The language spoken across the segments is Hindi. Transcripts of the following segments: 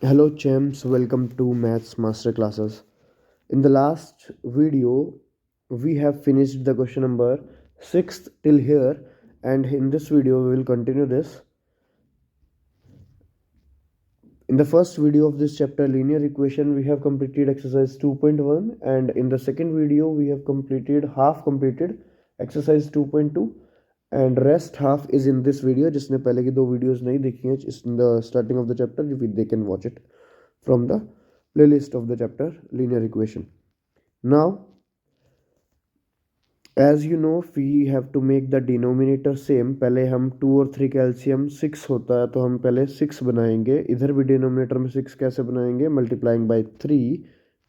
Hello champs, welcome to Maths Master Classes. In the last video, we have finished the question number 6th till here, and in this video we will continue this. In the first video of this chapter, linear equation, we have completed exercise 2.1, and in the second video we have half completed exercise 2.2, and rest half is in this video. जिसने पहले की दो वीडियोस नहीं देखी हैं, in the starting of the chapter, they can watch it from the playlist of the chapter linear equation. Now, as you know, we have to make the denominator same. पहले हम 2 और 3 का एलसीएम 6 होता है, तो हम पहले 6 बनाएंगे. इधर भी डिनोमिनेटर में 6 कैसे बनाएंगे? Multiplying by 3,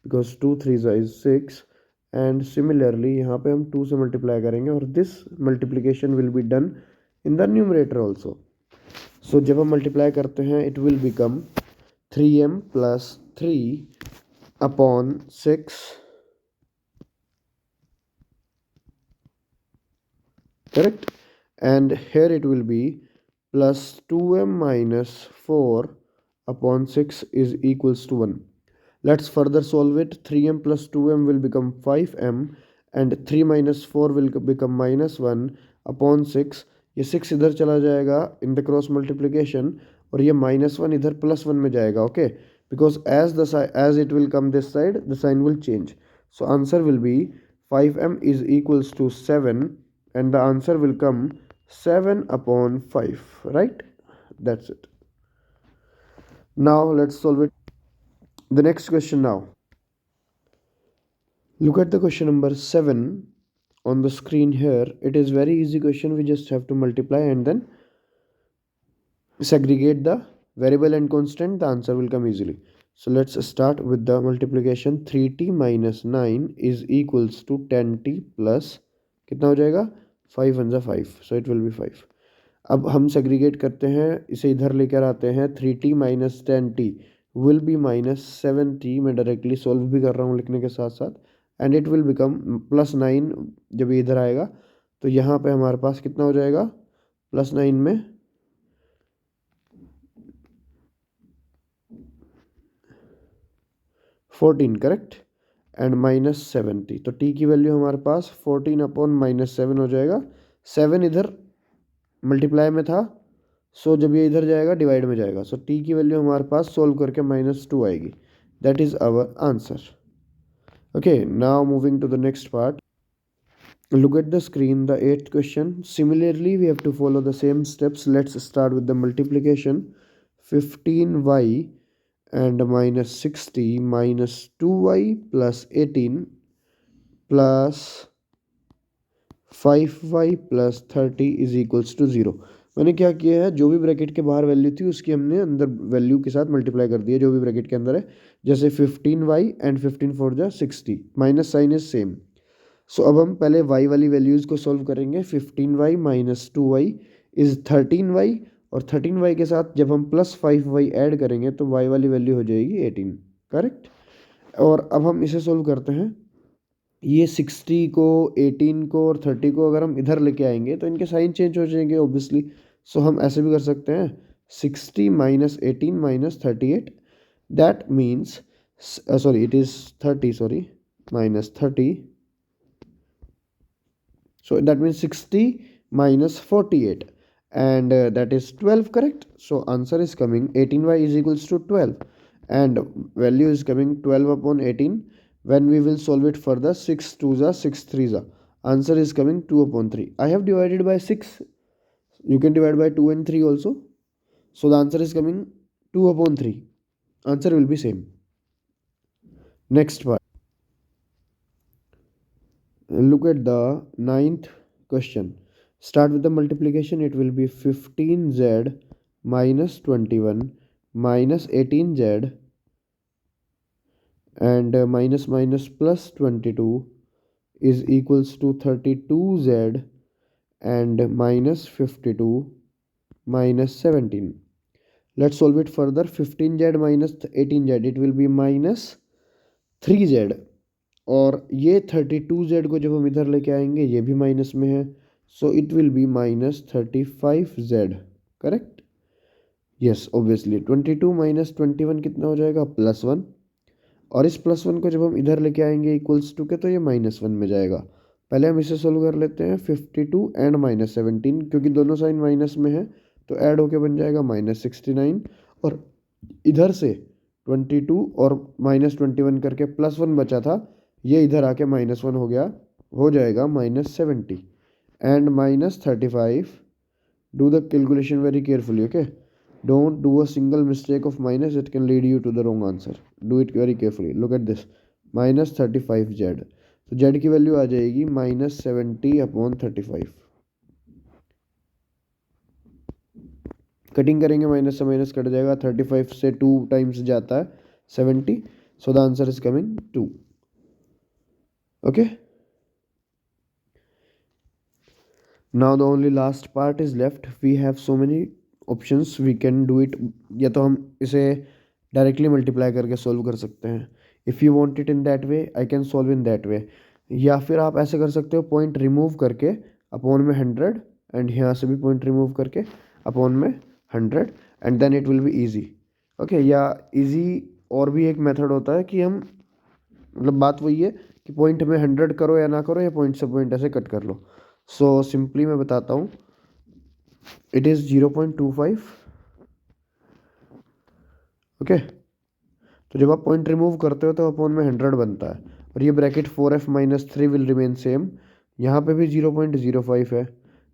because 2 3 is 6. And similarly यहाँ पे हम 2 से मल्टीप्लाई करेंगे, और this multiplication will be done in the numerator also. So जब हम मल्टीप्लाई करते हैं, it will become 3m plus 3 upon 6. Correct? And here it will be plus 2m minus 4 upon 6 is equals to 1. Let's further solve it. 3m plus 2m will become 5m, and 3 minus 4 will become minus 1 upon 6. ये 6 इधर चला जाएगा in the cross multiplication, और ये minus 1 इधर plus 1 में जाएगा. Okay, because as it will come this side, the sign will change. So answer will be 5m is equals to 7, and the answer will come 7 upon 5, right? That's it. Now let's solve it. The next question now. Look at the question number 7 on the screen here. It is very easy question. We just have to multiply and then segregate the variable and constant. The answer will come easily. So let's start with the multiplication. 3t minus 9 is equals to 10t plus कितना हो जाएगा? 5 1 5, so it will be 5. अब हम सेग्रीगेट करते हैं, इसे इधर लेकर आते हैं. 3t minus 10t will be minus 7t. मैं डायरेक्टली सॉल्व भी कर रहा हूँ लिखने के साथ साथ. And it will become plus 9. जब ये इधर आएगा तो यहाँ पे हमारे पास कितना हो जाएगा? प्लस 9 में 14, करेक्ट, एंड माइनस 70. तो t की वैल्यू हमारे पास 14 अपॉन माइनस 7 हो जाएगा. 7 इधर मल्टीप्लाई में था, सो जब ये इधर जाएगा डिवाइड में जाएगा. सो t की वैल्यू हमारे पास सोल्व करके -2 आएगी. That is our answer. Okay, now moving to the next part. Look at the screen, the 8th question. Similarly, we have to follow the same steps. Let's start with the multiplication. 15y and minus 60 minus 2y plus 18 plus 5y plus 30 is equals to 0. मैंने क्या किया है, जो भी ब्रैकेट के बाहर वैल्यू थी उसकी हमने अंदर वैल्यू के साथ मल्टीप्लाई कर दिया जो भी ब्रैकेट के अंदर है. जैसे 15y एंड 15 4 जा 60, माइनस साइन इज सेम. सो अब हम पहले y वाली वैल्यूज़ को सॉल्व करेंगे. 15y minus 2y is 13y, और 13y के साथ जब हम प्लस 5y ऐड करेंगे तो y वाली वैल्यू हो जाएगी 18, करेक्ट. और अब हम इसे सोल्व करते हैं. ये 60 को, 18 को और 30 को अगर हम इधर लेके आएंगे तो इनके साइन चेंज हो जाएंगे ऑब्वियसली. सो हम ऐसे भी कर सकते हैं. 60 minus 18 minus 38, that means sorry it is 30, sorry, minus 30. So that means 60 minus 48, and that is 12, correct? So answer is coming 18y is equals to 12, and value is coming 12 upon 18. When we will solve it further, 6 2s are 6 3s are, answer is coming 2 upon 3. I have divided by 6. You can divide by 2 and 3 also. So the answer is coming 2 upon 3. Answer will be same. Next part. Look at the 9th question. Start with the multiplication. It will be 15z minus 21 minus 18z and minus minus plus 22 is equals to 32z and minus 52 minus 17. Let's solve it further. 15z minus 18z, it will be minus 3z, और ये 32z को जब हम इधर लेके आएंगे ये भी माइनस में है, so it will B minus 35z, correct. Yes obviously 22 minus 21 कितना हो जाएगा +1, और इस +1 को जब हम इधर लेके आएंगे इक्वल्स टू के तो ये -1 में जाएगा। पहले हम इसे सोल्व कर लेते हैं 52 एंड -17, क्योंकि दोनों साइन माइनस में है तो ऐड होके बन जाएगा -69, और इधर से 22 और -21 करके +1 बचा था, ये इधर आके -1 हो गया, हो जाएगा -70 and -35। Do the calculation very carefully, okay? Don't do a single mistake of minus, it can lead you to the wrong answer. Do it very carefully. Look at this. -35z. तो z की वैल्यू आ जाएगी -70/35। कटिंग करेंगे माइनस से माइनस कट जाएगा, 35 से 2 टाइम्स जाता है 70, so the answer is coming 2। Okay, now the only last part is left. We have so many options, we can do it. या तो हम इसे डायरेक्टली मल्टीप्लाई करके सोल्व कर सकते हैं, if you want it in that way I can solve in that way, या फिर आप ऐसे कर सकते हो पॉइंट रिमूव करके अपॉन में 100 एंड यहाँ से भी पॉइंट रिमूव करके अपॉन में 100 and then it will be easy. Okay, या ईजी और भी एक मेथड होता है कि हम, मतलब बात वही है कि पॉइंट में 100 करो या ना करो, या पॉइंट से पॉइंट ऐसे कट कर लो। सो सिंपली मैं बताता हूँ, इट इज़ 0.25। ओके, तो जब आप पॉइंट रिमूव करते हो तो अपॉन में 100 बनता है, और ये bracket 4f-3 will remain same. यहाँ पे भी 0.05 है,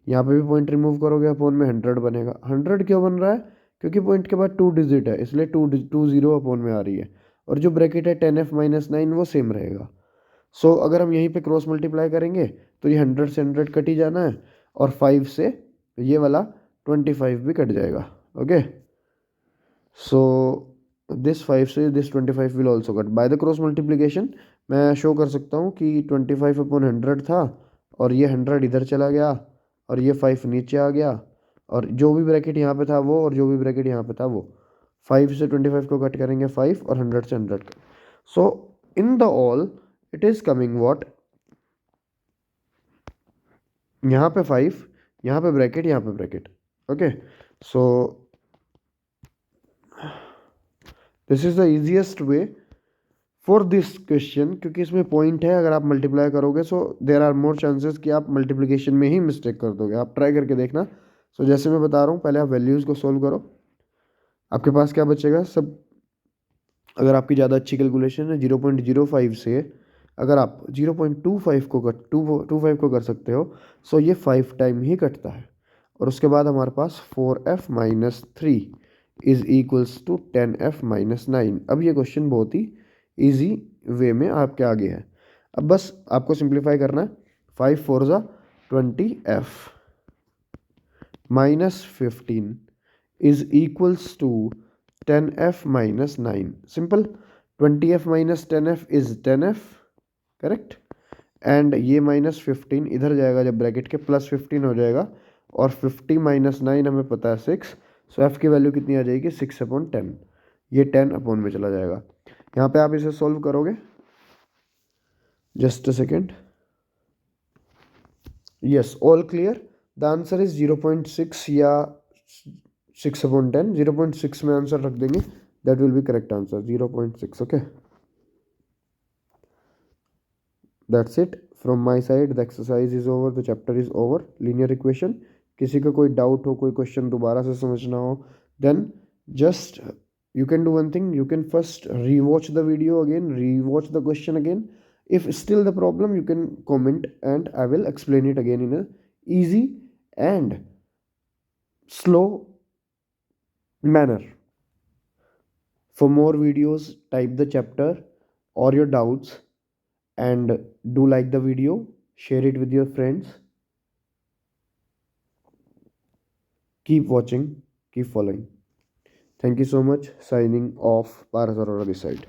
यहाँ पे भी पॉइंट रिमूव करोगे अपॉन में 100 बनेगा। 100 क्यों बन रहा है? क्योंकि पॉइंट के बाद 2 डिजिट है, इसलिए 2 0 अपॉन में आ रही है, और जो ब्रैकेट है 10f-9 वो सेम रहेगा। सो अगर हम यहीं पे क्रॉस मल्टीप्लाई करेंगे तो ये 100 से 100 कट ही जाना है, और 5 से ये वाला 25 भी कट जाएगा। ओके, सो दिस 5 से this 25 will also cut by the cross multiplication. मैं शो कर सकता हूँ कि 25/100 था, और ये 100 इधर चला गया, और ये 5 नीचे आ गया, और जो भी ब्रैकेट यहाँ पे था वो, और जो भी ब्रैकेट यहाँ पे था वो, 5 से 25 को कट करेंगे 5, और 100 से 100। So in the all it is coming what, यहाँ पे 5, यहाँ पे ब्रैकेट, यहाँ पे bracket. Okay, so this is the easiest way for this question, क्योंकि इसमें पॉइंट है, अगर आप मल्टीप्लाई करोगे सो देर आर मोर चांसेस कि आप मल्टीप्लिकेशन में ही मिस्टेक कर दोगे। आप ट्राई करके देखना। सो जैसे मैं बता रहा हूँ, पहले आप वैल्यूज़ को सोल्व करो, आपके पास क्या बचेगा सब। अगर आपकी ज़्यादा अच्छी कैलकुलेशन है 0.05 से अगर आप 0.25 को कट 225 को कर सकते हो, सो ये 5 टाइम ही कटता है, और उसके बाद हमारे पास 4f-3 is equals to 10f-9। अब ये क्वेश्चन बहुत ही ईजी वे में आपके आगे है। अब बस आपको सिंप्लीफाई करना है। 5 4 ज़ा 20f -15 is equals to 10f-9। Simple, 20f-10f is 10f, correct, and ये -15 इधर जाएगा जब ब्रैकेट के, +15 हो जाएगा, और 50 - 9 हमें पता है 6, सो f की वैल्यू कितनी आ जाएगी 6/10, ये 10 अपॉन में चला जाएगा। यहाँ पे आप इसे सोल्व करोगे, just a second, yes all clear, the answer is 0.6 या 6/10, 0.6 में आंसर रख देंगे, that will be correct answer 0.6। Okay, that's it from my side, the exercise is over, the chapter is over, linear equation. किसी का कोई डाउट हो, कोई क्वेश्चन दोबारा से समझना हो, then just you can do one thing, you can first rewatch the video again, rewatch the question again. If still the problem, you can comment and I will explain it again in a easy and slow manner. For more videos, type the chapter or your doubts, and do like the video, share it with your friends. Keep watching, keep following. Thank you so much. Signing off, Paras Arora this side.